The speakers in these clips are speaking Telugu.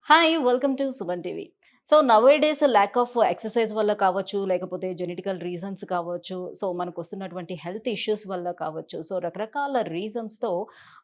Hi! Welcome to Suman TV. So, nowadays lack of exercise వల్ల కావచ్చు, లేకపోతే జెనెటికల్ రీజన్స్ కావచ్చు, సో, మనకొస్తున్నటువంటి హెల్త్ ఇష్యూస్ వల్ల కావచ్చు. సో, రకరకాల రీజన్స్‌తో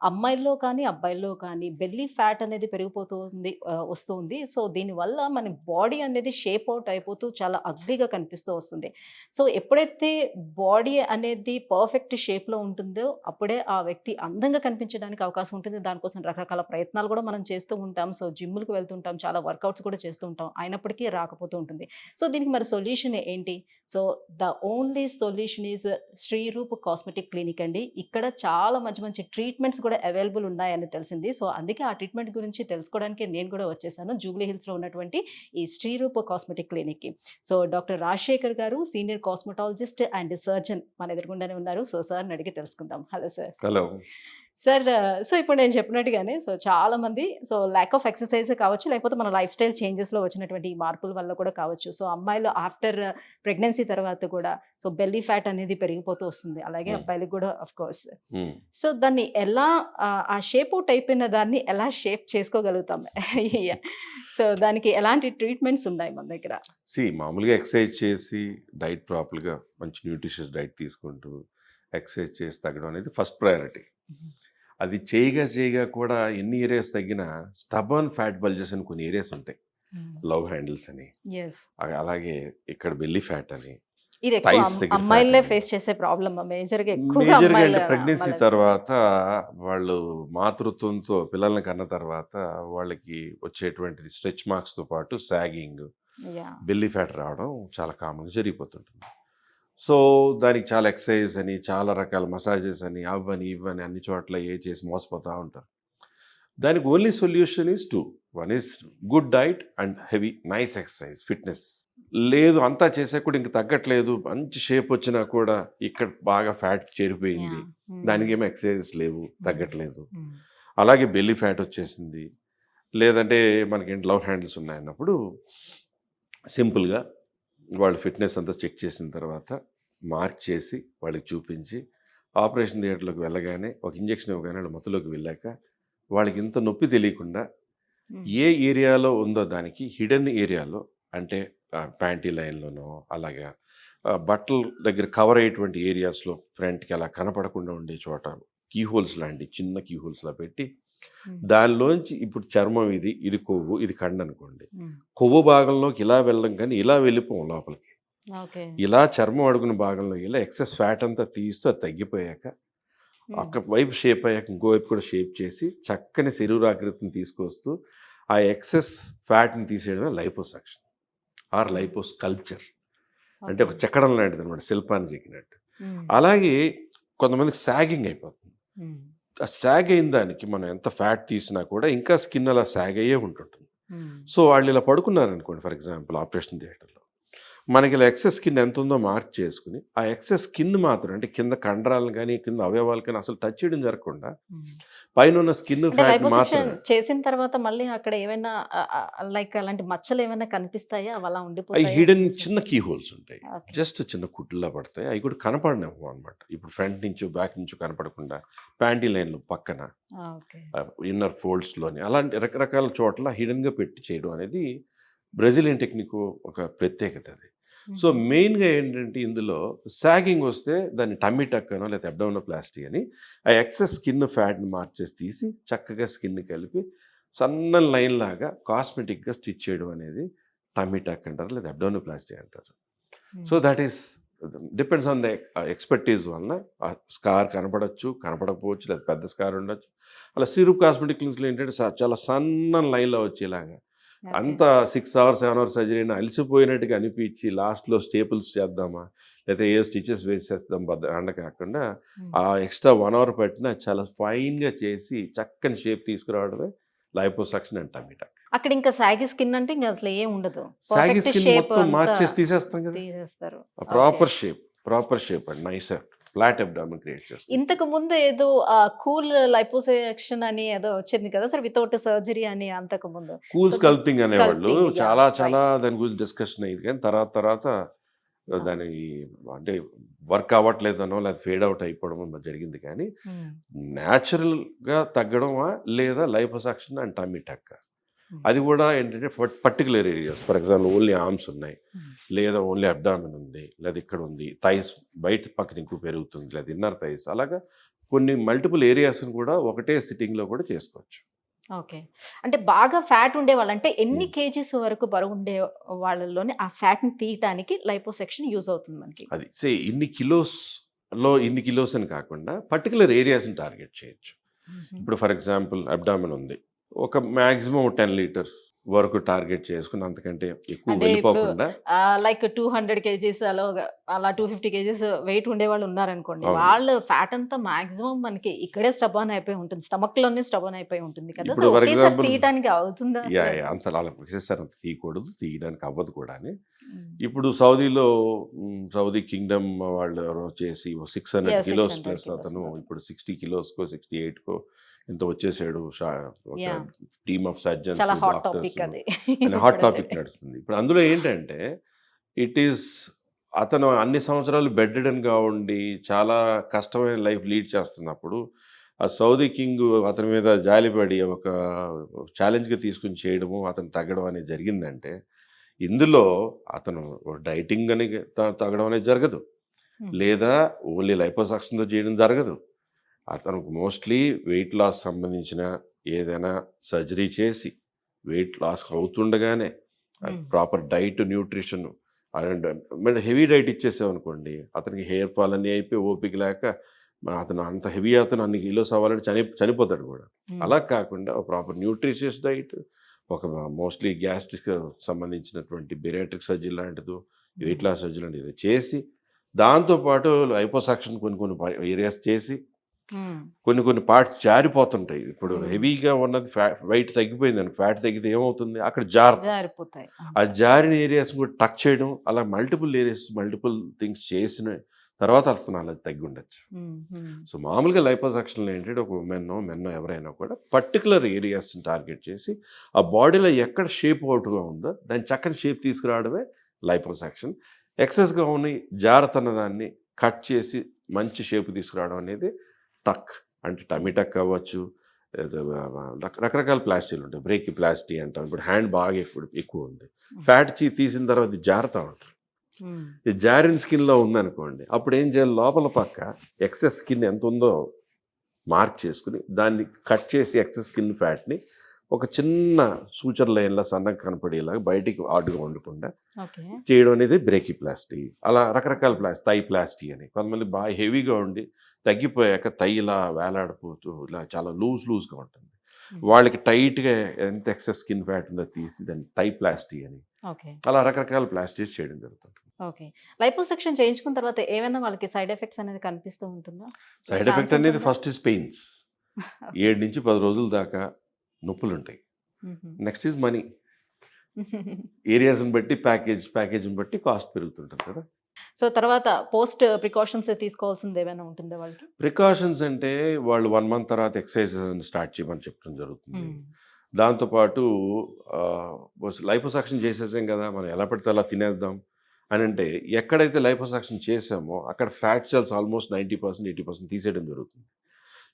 అమ్మాయిల్లో కానీ, అబ్బాయిల్లో కానీ బెల్లీ ఫ్యాట్ అనేది పెరిగిపోతుంది వస్తుంది. సో, దీనివల్ల మన బాడీ అనేది షేప్ ఔట్ అయిపోతూ చాలా అగ్లీగా కనిపిస్తూ వస్తుంది. సో, ఎప్పుడైతే బాడీ అనేది పర్ఫెక్ట్ షేప్‌లో ఉంటుందో, అప్పుడే ఆ వ్యక్తి అందంగా కనిపించడానికి అవకాశం ఉంటుంది. దానికోసం రకరకాల ప్రయత్నాలు కూడా మనం చేస్తూ ఉంటాం. సో, జిమ్‌లకి వెళ్తుంటాం. చాలా వర్కౌట్స్ కూడా చేస్తూ ఉంటాం. అయినప్పటికీ రాకపోతూ ఉంటుంది. సో, దీనికి మరి సొల్యూషన్ ఏంటి? So, the only solution is Shreeroop cosmetic clinic అండి. ఇక్కడ చాలా మంచి మంచి ట్రీట్మెంట్స్ కూడా అవైలబుల్ ఉన్నాయని తెలిసింది. సో, అందుకే ఆ ట్రీట్మెంట్ గురించి తెలుసుకోవడానికి నేను కూడా వచ్చేసాను. జూబ్లీ హిల్స్‌లో ఉన్నటువంటి ఈ శ్రీరూప్ కాస్మెటిక్ క్లినిక్‌కి. సో, డాక్టర్ రాజశేఖర్ గారు సీనియర్ కాస్మెటాలజిస్ట్ అండ్ సర్జన్ మన ఎదురుగుండానే ఉన్నారు. సో, సార్‌ని అడిగి తెలుసుకుందాం. Hello sir. Hello. Sir so, ఇప్పుడు నేను చెప్పినట్టుగానే సో, చాలామంది సో, ల్యాక్ ఆఫ్ ఎక్సర్‌సైజ్ కావచ్చు, లేకపోతే మన లైఫ్ స్టైల్ చేంజెస్‌లో వచ్చినటువంటి ఈ మార్పుల వల్ల కూడా కావచ్చు. సో, అమ్మాయిలు ఆఫ్టర్ ప్రెగ్నెన్సీ తర్వాత కూడా సో, బెల్లీ ఫ్యాట్ అనేది పెరిగిపోతూ వస్తుంది. అలాగే హ్మ్. అబ్బాయిలకి కూడా ఆఫ్ కోర్స్. హ్మ్. సో, దాన్ని ఎలా ఆ షేప్ ఔట్ అయిపోయిన దాన్ని ఎలా షేప్ చేసుకోగలుగుతాం? యాహ్! సో, దానికి ఎలాంటి ట్రీట్మెంట్స్ ఉన్నాయి మన దగ్గర? మామూలుగా ఎక్సర్సైజ్ చేసి డైట్ ప్రాపర్‌గా మంచి న్యూట్రిషియస్ డైట్ తీసుకుంటూ ఎక్సర్సైజ్ చేసి తగ్గడం అనేది ఫస్ట్ ప్రయారిటీ. అది చేయగా కూడా ఎన్ని ఏరియాస్ తగ్గినా స్టబర్న్ ఫ్యాట్ బల్జెస్ అని కొన్ని ఏరియాస్ ఉంటాయి. హ్మ్. లవ్ హ్యాండిల్స్ అని, యెస్. అలాగే ఇక్కడ బెల్లీ ఫ్యాట్ అని, ఇది ఎక్కువ థైస్ దగ్గర ఫ్యాట్ అమ్మాయిలే అని. ఫేస్ చేసే ప్రాబ్లమా? మేజర్‌గా ఎక్కువగా మేజర్‌గా అమ్మాయిలు అంటే ప్రెగ్నెన్సీ అమ్మాయిలే. తర్వాత వాళ్ళు మాతృత్వంతో పిల్లల్ని కన్న తర్వాత వాళ్ళకి వచ్చేటువంటిది స్ట్రెచ్ మార్క్స్‌తో పాటు సాగింగ్, యాహ్! బెల్లీ ఫ్యాట్ రావడం చాలా కామన్‌గా జరిగిపోతుంటుంది. సో, దానికి చాలా ఎక్సర్సైజ్ అని, చాలా రకాల మసాజెస్ అని, అవ్వని, ఇవ్వని అన్ని చోట్ల చేసి మోసపోతా ఉంటారు. దానికి only solution is 2. One is good diet and heavy nice exercise, fitness. లేదు అంతా చేసాక కూడా ఇంక తగ్గట్లేదు, మంచి షేప్ వచ్చినా కూడా ఇక్కడ బాగా ఫ్యాట్ చేరిపోయింది. యాహ్! హ్మ్. దానికేమో ఎక్సర్సైజెస్ లేవు, హ్మ్. తగ్గట్లేదు. హ్మ్. అలాగే బెల్లీ ఫ్యాట్ వచ్చేసింది. లేదంటే మనకేంటి లవ్ హ్యాండిల్స్ ఉన్నాయన్నప్పుడు సింపుల్‌గా వాళ్ళు ఫిట్‌నెస్ అంతా చెక్ చేసిన తర్వాత మార్క్ చేసి వాళ్ళకి చూపించి, ఆపరేషన్ థియేటర్‌లోకి వెళ్ళగానే ఒక ఇంజెక్షన్ ఇవ్వగానే వాళ్ళు మత్తులోకి వెళ్ళాక వాళ్ళకి ఇంత నొప్పి తెలియకుండా హ్మ్. ఏ ఏరియాలో ఉందో దానికి హిడెన్ ఏరియాలో అంటే ప్యాంటీ లైన్‌లోనో అలాగా బట్టల దగ్గర కవర్ అయ్యేటువంటి ఏరియాస్‌లో ఫ్రంట్‌కి అలా కనపడకుండా ఉండే చోట కీ హోల్స్ లాంటి చిన్న కీ హోల్స్‌లా పెట్టి హ్మ్. దానిలోంచి ఇప్పుడు చర్మం ఇది, ఇది కొవ్వు, ఇది కండనుకోండి. హ్మ్. కొవ్వు భాగంలోకి ఇలా వెళ్ళం కానీ ఇలా వెళ్ళిపోం లోపలికి. ఓకే. ఇలా చర్మం అడుగున భాగంలో ఇలా ఎక్సెస్ ఫ్యాట్ అంతా తీస్తూ అది తగ్గిపోయాక, హ్మ్. ఒక వైపు షేప్ అయ్యాక ఇంకోవైపు కూడా షేప్ చేసి చక్కని శరీరాకృతిని తీసుకొస్తూ, ఆ ఎక్సెస్ ఫ్యాట్‌ని తీసేయడమే లైపోసక్షన్ ఆర్ హ్మ్. లైపోస్కల్ప్చర్. అంటే ఓకే. ఒక చెక్కడం లాంటిదనమాట, శిల్పాన్ని చెక్కినట్టు. హ్మ్. అలాగే కొంతమందికి సాగింగ్ అయిపోతుంది. హ్మ్. ఆ సాగ్ అయిన దానికి మనం ఎంత ఫ్యాట్ తీసినా కూడా ఇంకా స్కిన్ అలా సాగ్ అయ్యే ఉంటుంటుంది. హ్మ్. సో, వాళ్ళిలా పడుకున్నారనుకోండి ఫర్ ఎగ్జాంపుల్ ఆపరేషన్ థియేటర్‌లో. మనకిలా ఎక్సెస్ స్కిన్ ఎంతుందో మార్క్ చేసుకొని, ఆ ఎక్సెస్ స్కిన్ మాత్రం అంటే కింద కండరాలను గాని, కింద అవయవాలు కానీ అసలు టచ్ చేయడం జరగకుండా, హ్మ్. పైనున్న స్కిన్ అంటే ఫ్యాట్‌ని లైపోసెక్షన్ మాత్రమే. చేసిన తర్వాత మళ్ళీ అక్కడ ఏమైనా లైక్ అలాంటి మచ్చలేమైనా కనిపిస్తాయా? అవలా అయి ఉండిపోతాయా హిడెన్ ఏం చిన్న చేస్తారు? కీ హోల్స్ ఉంటాయి. ఓకే. జస్ట్ చిన్న కుట్లులా పడతాయి. అయి కూడా కనపడనివ్వమనమాట. ఇప్పుడు ఫ్రంట్ నుంచో, బ్యాక్ నుంచో కనపడకుండా ప్యాంటీ లైన్‌లో పక్కన ఓకే. ఇన్నర్ ఫోల్డ్స్‌లోని అలాంటి రకరకాల చోట్ల హిడెన్‌గా పెట్టి చేయడం అనేది బ్రెజిలియన్ టెక్నిక్ ఒక ప్రత్యేకత అది. సో, హుహు. మెయిన్‌గా ఏంటంటే ఇందులో సాగింగ్ వస్తే దాన్ని టమ్మీ టక్ అనో లేకపోతే అబ్డామినోప్లాస్టీ అని ఆ ఎక్సెస్ స్కిన్ ఫ్యాట్‌ని మార్చేసి తీసి చక్కగా స్కిన్‌ని కలిపి సన్నని లైన్‌లాగా కాస్మెటిక్‌గా స్టిచ్ చేయడం అనేది టమ్మీ టక్ అంటారు. లేదా అబ్డామినోప్లాస్టీ అంటారు. సో, హ్మ్. That is depends on the expertise వలన ఆ స్కార్ కనపడొచ్చు, కనపడకపోవచ్చు, లేదా పెద్ద స్కార్ ఉండొచ్చు. అలా శ్రీరూప్ కాస్మెటిక్ క్లినిక్‌లో ఏంటంటే చాలా సన్నని లైన్‌లో వచ్చేలాగా ఓకే. అంతా 6 అవర్స్, 7 అవర్స్ సర్జరీ అయినా అలసిపోయినట్టుగా అనిపించి లాస్ట్‌లో స్టేపుల్స్ చేద్దామా? లేతే ఏ స్టిచెస్ వేసేద్దాం అండ కాకుండా హ్మ్. ఆ ఎక్స్‌ట్రా 1 అవర్ పట్టినా చాలా ఫైన్‌గా చేసి చక్కని షేప్ తీసుకురావడమే లైపోసక్షన్ అండ్ టమ్మీ టక్. అక్కడ ఇంకా సాగి స్కిన్ అంటే ఇంక అసలు ఏం ఉండదు. సాగి పర్ఫెక్ట్ స్కిన్ షేప్ మొత్తం అంతా మార్చేసి తీసేస్తాం కదా! తీసేస్తారు. ఓకే. ప్రాపర్ షేప్ అండి. నైస్ ఫ్లాట్ అబ్డామెన్ క్రియేట్ చేస్తుంది. ఇంతకు ముందు ఏదో కూల్ లైపోసెక్షన్ అని ఏదో వచ్చింది కదా! సార్ వితౌట్ సర్జరీ అని అంతకు ముందు. కూల్ సో, స్కల్ప్టింగ్ అనేవాళ్ళు. Sculpting yeah! చాలా రైట్. దాని గురించి డిస్కషన్ అయ్యేది. కానీ తర్వాత ఆ! దాని అంటే వర్క్ అవ్వట్లేదనో, లేదా ఫేడ్ ఔట్ అయిపోవడమో జరిగింది కానీ, హ్మ్. నేచురల్‌గా తగ్గడమా? లేదా లైపోసక్షన్ అండ్ టమ్మీ టక్కా? అది కూడా ఏంటంటే particular areas, for example only arms ఉన్నాయి, లేదా ఓన్లీ అబ్డామిన్ ఉంది, లేదా ఇక్కడ ఉంది, థైస్ బయట పక్కన ఇంకో పెరుగుతుంది, లేదా ఇన్నర్ థైస్, అలాగా కొన్ని మల్టిపుల్ ఏరియాస్ని కూడా ఒకటే సిట్టింగ్లో కూడా చేసుకోవచ్చు. ఓకే. అంటే బాగా ఫ్యాట్ ఉండేవాళ్ళు అంటే ఎన్ని కేజీస్ వరకు బరువు ఉండే వాళ్ళలోనే ఆ ఫ్యాట్‌ని తీయటానికి లైపోసెక్షన్ యూజ్ అవుతుంది మనకి? అది ఇన్ని కిలోస్‌లో ఇన్ని కిలోస్ అని కాకుండా పర్టికులర్ ఏరియాస్‌ని టార్గెట్ చేయొచ్చు. హుహు. ఇప్పుడు ఫర్ ఎగ్జాంపుల్ అబ్డామిన్ ఉంది, ఒక మాక్సిమం 10 లీటర్స్ వరకు టార్గెట్ చేసుకుని అంతకంటే ఎక్కువ అంటే ఇప్పుడు వెళ్ళిపోకుండా. లైక్ 200 కేజీస్ అలా 250 కేజీస్ వెయిట్ ఉండేవాళ్ళు ఉన్నారనుకోండి. అవును. వాళ్ళ ఫ్యాట్ అంతా మాక్సిమం మనకి ఇక్కడే స్టబాన్ అయిపోయి ఉంటుంది. స్టమక్‌లోనే స్టబాన్ అయిపోయి ఉంటుంది కదా! సో, ఇప్పుడు ఫర్ ఒకేసారి ఎగ్జాంపుల్ తీయటానికి అవుతుందా యా అసలు? అంత అలా ఒకేసారి అంత తీయకూడదు, తీయడానికి అవ్వదు కూడా అని. హ్మ్. ఇప్పుడు సౌదీలో సౌదీ కింగ్డమ్ వాళ్ళు ఎవరో చేసి 600 యాహ్! కిలోస్ 600 ప్లస్ కిలోస్ అతను ఉన్నారు. ఇప్పుడు 60 కిలోస్కో 68కో ఎంత వచ్చేసాడు. ఒక యాహ్! టీమ్ ఆఫ్ సర్జన్స్, చాలా హాట్ డాక్టర్స్ టాపిక్ అది. అని హాట్ టాపిక్ ఇప్పుడైతే. నడుస్తుంది. ఇప్పుడు అందులో ఏంటంటే ఇట్ ఈస్ అతను అన్ని సంవత్సరాలు బెడ్ రిడెన్‌గా ఉండి చాలా కష్టమైన లైఫ్ లీడ్ చేస్తున్నప్పుడు ఆ సౌదీ కింగ్ అతని మీద జాలిపడి ఒక ఛాలెంజ్‌గా తీసుకొని చేయడము, అతను తగ్గడం అనేది జరిగిందంటే, ఇందులో అతను డైటింగ్ అని తగ్గడం అనేది జరగదు. హ్మ్. లేదా ఓన్లీ లైపోసక్షన్‌తో చేయడం జరగదు. అతను మోస్ట్‌లీ వెయిట్ లాస్ సంబంధించిన ఏదైనా సర్జరీ చేసి, వెయిట్ లాస్ అవుతుండగానే హ్మ్. ప్రాపర్ డైట్, న్యూట్రిషన్ అండ్ మరి హెవీ డైట్ ఇచ్చేసామనుకోండి, అతనికి హెయిర్ ఫాల్ అన్నీ అయిపోయి ఓపిక లేక అతను అంత హెవీ అతను అన్ని కిలోస్ అవ్వాలంటే చనిపోతాడు కూడా. హ్మ్. అలా కాకుండా ఒక ప్రాపర్ న్యూట్రిషియస్ డైట్, ఒక మోస్ట్‌లీ గ్యాస్ట్రిక్ సంబంధించినటువంటి బెరియాట్రిక్ సర్జరీ లాంటిదో, హ్మ్. వెయిట్ లాస్ సర్జరీ లాంటిదో చేసి, దాంతో పాటు లైపోసక్షన్ కొన్ని కొన్ని ఏరియాస్ చేసి, హ్మ్. కొన్ని కొన్ని పార్ట్స్ జారిపోతుంటాయి. ఇప్పుడు హ్మ్. హెవీగా ఉన్నది వెయిట్ తగ్గిపోయిందండి. ఫ్యాట్ తగ్గితే ఏమవుతుంది? అక్కడ జారుతుంది. జారిపోతాయి. ఆ అంతే. జారిన ఏరియాస్ కూడా టచ్ చేయడం, అలా మల్టిపుల్ ఏరియాస్, మల్టిపుల్ థింగ్స్ చేసిన తర్వాత అతను అలా తగ్గుండొచ్చు. హ్మ్. హ్మ్. సో, మామూలుగా లైపోసక్షన్‌లో ఏంటంటే ఒక మెన్నో ఎవరైనా కూడా పర్టిక్యులర్ ఏరియాస్‌ని టార్గెట్ చేసి, ఆ బాడీలో ఎక్కడ షేప్ ఔట్‌గా ఉందో దాన్ని చక్కని షేప్ తీసుకురావడమే లైపోసక్షన్. ఎక్సెస్‌గా ఉన్నాయి జారుతున్న దాన్ని కట్ చేసి మంచి షేప్ తీసుకురావడం అనేది టక్. అంటే టమీ టక్ అవ్వచ్చు. ఏదో రకరకాల ప్లాస్టీలు ఉంటాయి. బ్రేకిప్లాస్టీ అంటాం. ఇప్పుడు హ్యాండ్ బాగా ఎక్కువ ఉంది. హ్మ్. ఫ్యాట్ తీసిన తర్వాత ఇది జారుతా ఉంటది. హ్మ్. ఈ జారిన స్కిన్‌లో ఉందనుకోండి, అప్పుడు ఏం చేయాలి, లోపల పక్క ఎక్సెస్ స్కిన్ ఎంత ఉందో మార్క్ చేసుకొని, దాన్ని కట్ చేసి ఎక్సెస్ స్కిన్ ఫ్యాట్‌ని ఒక చిన్న సూచర్ లైన్‌లా సన్నగా కనపడేలాగా బయటికి ఆడ్‌గా ఉండకుండా ఓకే. చేయడం అనేది బ్రేకిప్లాస్టీ. అలా రకరకాల థై ప్లాస్టీ అని. కొంతమంది బాగా హెవీగా ఉండి తగ్గిపోయాక థై ఇలా వేలాడిపోతూ ఇలా చాలా లూజ్‌గా ఉంటుంది. హ్మ్. వాళ్ళకి టైట్‌గా ఎంత ఎక్సెస్ స్కిన్ ఫ్యాట్ ఉందో తీసి దాన్ని థై ప్లాస్టీ అని. ఓకే. అలా రకరకాల ప్లాస్టీస్ చేయడం జరుగుతుంది. ఓకే. లైపోసెక్షన్ చేయించుకున్న తర్వాత ఏమైనా వాళ్ళకి సైడ్ ఎఫెక్ట్స్ అనేది కనిపిస్తూ ఉంటుందా? సైడ్ ఛాన్స్ ఎఫెక్ట్ అనేది ఉంటుందా? First is pains. ఓకే. 7-10 రోజుల దాకా నొప్పులుంటాయి. హుహు. Next is money. ఏరియాస్‌ని బట్టి ప్యాకేజ్‌ని బట్టి కాస్ట్ పెరుగుతుంటది కదా! సో, తర్వాత పోస్ట్ ప్రికాషన్స్ తీసుకోవాల్సిందేమైనా ఉంటుందా వాళ్ళకి? ప్రికాషన్స్ అంటే వాళ్ళు 1 మంత్ తర్వాత ఎక్సర్సైజ్ స్టార్ట్ చేయమని చెప్పడం జరుగుతుంది. హ్మ్. దాంతో పాటు లైపోసక్షన్ చేసేసాం కదా! మనం ఎలా పడితే అలా తినేద్దాం అనంటే, ఎక్కడైతే లైపోసక్షన్ చేసామో అక్కడ ఫ్యాట్ సెల్స్ ఆల్మోస్ట్ 90%, 80% తీసేయడం జరుగుతుంది.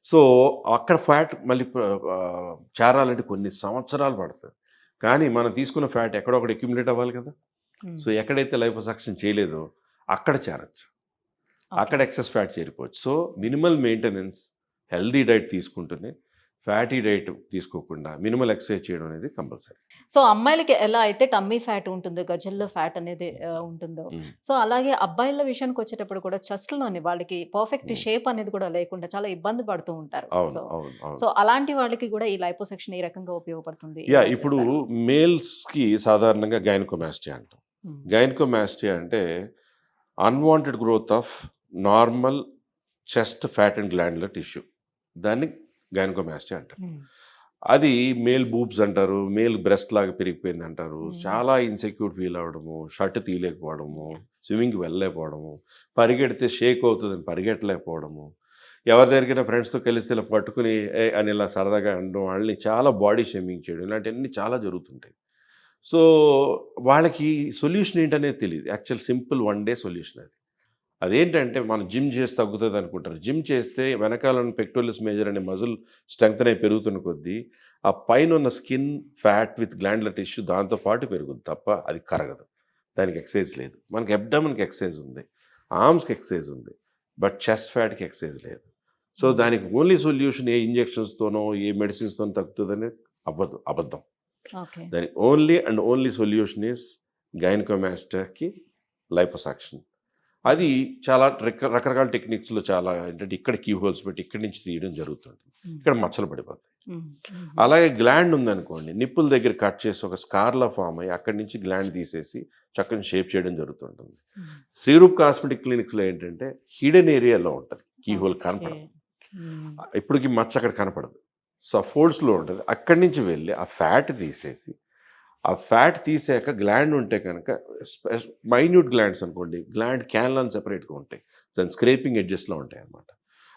సో, అక్కడ ఫ్యాట్ మళ్ళీ చేరాలంటే కొన్ని సంవత్సరాలు పడతది. కానీ మనం తీసుకున్న ఫ్యాట్ ఎక్కడో ఒకటి అక్యుములేట్ అవ్వాలి కదా! హ్మ్. సో, ఎక్కడైతే లైపోసక్షన్ చేయలేదో అక్కడ చేరొచ్చు. ఓకే. అక్కడ ఎక్సెస్ ఫ్యాట్ చేరిపోవచ్చు. So, minimal maintenance, healthy diet తీసుకుంటూనే, ఫ్యాటీ డైట్ తీసుకోకుండా మినిమల్ ఎక్సర్సైజ్ చేయడం అనేది కంపల్సరీ. సో, అమ్మాయిలకి ఎలా అయితే టమ్మీ ఫ్యాట్ ఉంటుందో, గజ్జల్లో ఫ్యాట్ అనేది ఉంటుందో, హ్మ్. సో, అలాగే అబ్బాయిల విషయానికొచ్చేటప్పుడు కూడా చెస్ట్‌లోని వాళ్ళకి పర్ఫెక్ట్ హ్మ్. షేప్ అనేది కూడా లేకుండా చాలా ఇబ్బంది పడుతూ ఉంటారు. అవును. సో, అవును. అవును. సో, అలాంటి వాళ్ళకి కూడా ఈ లైపోసెక్షన్ ఏ రకంగా ఉపయోగపడుతుంది? యాహ్! ఎలా ఇప్పుడు చేస్తారు? మేల్స్‌కి సాధారణంగా గైనకోమాస్టియా అంటాం. హ్మ్. గైనకోమాస్టియా అంటే unwanted growth of normal chest fat and glandular tissue. దాన్ని గైనకోమాస్టియా అంటారు. హ్మ్. అది మేల్ బూబ్స్ అంటారు. మేల్ బ్రెస్ట్ లాగా పెరిగిపోయిందంటారు. హ్మ్. చాలా ఇన్‌సెక్యూర్ ఫీల్ అవ్వడము, షర్ట్ తీయలేకపోవడము, స్విమ్మింగ్‌కి వెళ్ళలేకపోవడము, పరిగెడితే షేక్ అవుతదని పరిగెట్టలేకపోవడము, ఎవరి దగ్గరికైనా ఫ్రెండ్స్‌తో కలిసి ఇలా పట్టుకొని అని ఇలా సరదాగా అనడం, వాళ్ళని చాలా బాడీ షేమింగ్ చేయడం ఇలాంటివన్నీ చాలా జరుగుతుంటాయి. సో, వాళ్ళకి సొల్యూషన్ ఏంటనేది తెలీదు. Actual simple one day solution అది. అదేంటంటే మనం జిమ్ చేసి తగ్గుతుంది అనుకుంటారు. జిమ్ చేస్తే వెనకాల పెక్టోరల్స్ మేజర్ అనే మజిల్ స్ట్రెంగ్త్ అయి పెరుగుతున్న కొద్దీ ఆ పైన ఉన్న skin, fat with glandular tissue దాంతో పాటు పెరుగుద్ది తప్ప అది కరగదు. దానికి ఎక్సర్సైజ్ లేదు. మనకి అబ్డామెన్‌కి ఎక్సర్సైజ్ ఉంది. ఆర్మ్స్‌కి ఎక్సర్సైజ్ ఉంది. బట్ చెస్ట్ ఫ్యాట్‌కి ఎక్సర్సైజ్ లేదు. సో, దానికి ఓన్లీ సొల్యూషన్ ఏ ఇంజెక్షన్స్‌తోనో, ఏ మెడిసిన్స్‌తోనో తగ్గుతదని అవ్వదు. అబద్ధం. ఓకే. దానికి only and only solution is గైనకోమాస్టియాకి లైపోసక్షన్. అది చాలా రకరకాల టెక్నిక్స్‌లో చాలా ఏంటంటే ఇక్కడ కీ హోల్స్ పెట్టి ఇక్కడి నుంచి తీయడం జరుగుతుంది. ఇక్కడ మచ్చలు పడిపోతాయి. అలాగే గ్లాండ్ ఉందనుకోండి, నిప్పుల దగ్గర కట్ చేసి ఒక స్కార్‌లా ఫార్మ్ అయ్యి అక్కడి నుంచి గ్లాండ్ తీసేసి చక్కని షేప్ చేయడం జరుగుతుంటుంది. శ్రీరూప్ కాస్మెటిక్ క్లినిక్స్‌లో ఏంటంటే హిడెన్ ఏరియాలో ఉంటది. కీ హోల్ కనపడదు. ఇప్పటికి మచ్చ అక్కడ కనపడదు. సో, ఫోల్డ్స్‌లో ఉంటది. అక్కడి నుంచి వెళ్ళి ఆ ఫ్యాట్ తీసేసి, ఆ ఫ్యాట్ తీసాక గ్లాండ్ ఉంటే కనుక మైన్యూట్ గ్లాండ్స్ అనుకోండి, గ్లాండ్ క్యాన్లాన్ సెపరేట్‌గా ఉంటాయి. దాని స్క్రేపింగ్ ఎడ్జెస్‌లో ఉంటాయన్నమాట.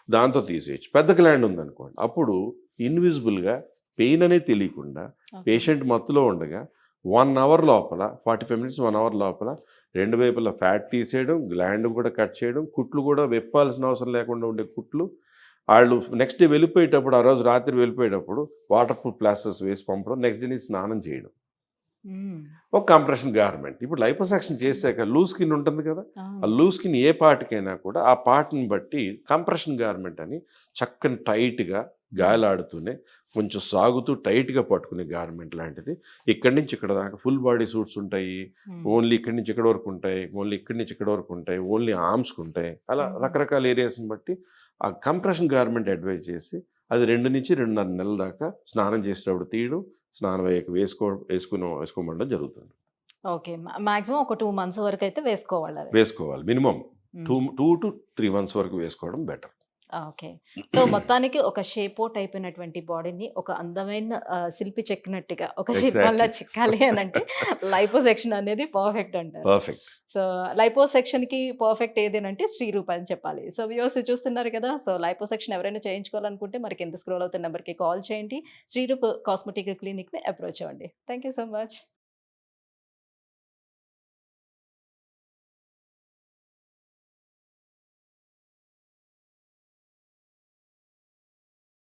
దాంతో తీసేయొచ్చు. పెద్ద గ్లాండ్ ఉందనుకోండి, అప్పుడు ఇన్విజిబుల్‌గా పెయిన్ అనేది తెలియకుండా పేషెంట్ మత్తులో ఉండగా 1 అవర్ లోపల 45 మినిట్స్ 1 అవర్ లోపల 2 వైపులా ఫ్యాట్ తీసేయడం, గ్లాండ్ కూడా కట్ చేయడం, కుట్లు కూడా విప్పాల్సిన అవసరం లేకుండా ఉండే కుట్లు ఆళ్ళు నెక్స్ట్ డే వెళ్ళిపోయేటప్పుడు, ఆ రోజు రాత్రి వెళ్ళిపోయేటప్పుడు వాటర్ ప్రూఫ్ ప్లాస్టర్స్ వేసి పంపడం, నెక్స్ట్ డే నుంచి స్నానం చేయడం. ఒక కంప్రెషన్ గార్మెంట్. ఇప్పుడు లైపోసక్షన్ చేశాక లూజ్ స్కిన్ ఉంటుంది కదా! ఆ లూజ్ స్కిన్ ఏ పార్ట్‌కైనా కూడా ఆ పార్ట్‌ని బట్టి కంప్రెషన్ గార్మెంట్ అని చక్కని టైట్‌గా గాలాడుతూనే కొంచెం సాగుతూ టైట్‌గా పట్టుకునే గార్మెంట్ లాంటిది. ఇక్కడి నుంచి ఇక్కడ దాకా ఫుల్ బాడీ సూట్స్ ఉంటాయి. ఓన్లీ ఇక్కడి నుంచి ఇక్కడి వరకు ఉంటాయి. ఓన్లీ ఇక్కడి నుంచి ఇక్కడి వరకు ఉంటాయి. ఓన్లీ ఆర్మ్స్‌కి ఉంటాయి. అలా రకరకాల ఏరియాస్‌ని బట్టి ఆ కంప్రెషన్ గార్మెంట్ అడ్వైజ్ చేసి అది 2-2.5 నెలల దాకా స్నానం చేసేటప్పుడు తీయడం, స్నానం అయ్యాక వేసుకోమనడం జరుగుతుంది. ఓకే. మాక్సిమం ఒక 2 మంత్స్ వరకైతే వేసుకోవాలవి. వేసుకోవాలి. మినిమమ్ 2-3 మంత్స్ వరకు వేసుకోవడం బెటర్. ఓకే. సో, మొత్తానికి ఒక షేప్ ఔట్ అయిపోయినటువంటి బాడీని ఒక అందమైన శిల్పి చెక్కినట్టుగా ఒక శిల్పంలా ఎగ్జాక్ట్‌లీ. చెక్కాలి అనంటే లైపోసెక్షన్ అనేది పర్ఫెక్ట్ అంటారు. పర్ఫెక్ట్. సో, లైపోసెక్షన్‌కి పర్ఫెక్ట్ ఏదేనంటే శ్రీరూప్ అని చెప్పాలి. సో, వ్యూవర్స్ చూస్తున్నారు కదా! సో, లైపోసెక్షన్ ఎవరైనా చేయించుకోవాలనుకుంటే మరి కింద స్క్రోల్ అవుతున్న నంబర్‌కి కాల్ చేయండి. శ్రీరూప్ కాస్మెటిక్ క్లినిక్‌ని అప్రోచ్ అవ్వండి. Thank you so much.